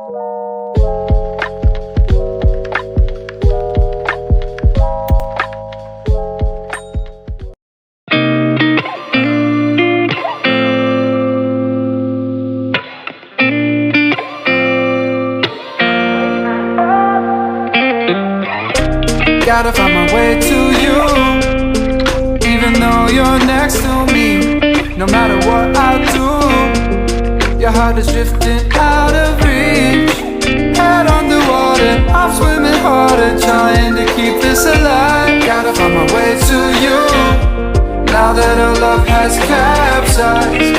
Gotta find my way to you, even though you're next to me. No matter what I do, your heart is drifting out of reach. Head underwater, I'm swimming harder, trying to keep this alive. Gotta find my way to you, now that our love has capsized.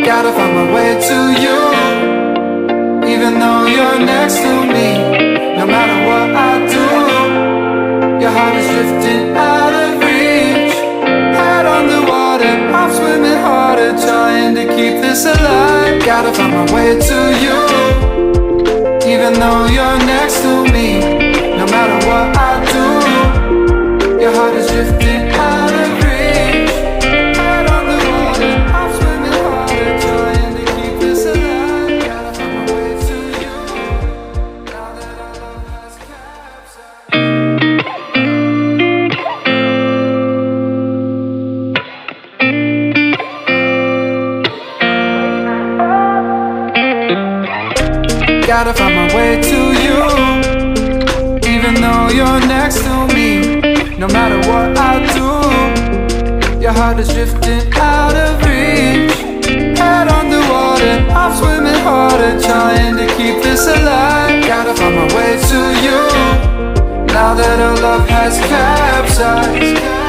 Gotta find my way to you, even though you're next to me. No matter what I do, your heart is drifting out of reach. Head on the water, I'm swimming harder, trying to keep this alive. Gotta find my way to you, even though you're next to me. No matter what I do, your heart is drifting out of reach. Gotta find my way to you, even though you're next to me. No matter what I do, your heart is drifting out of reach. Head underwater, I'm swimming harder, trying to keep this alive. Gotta find my way to you, now that our love has capsized.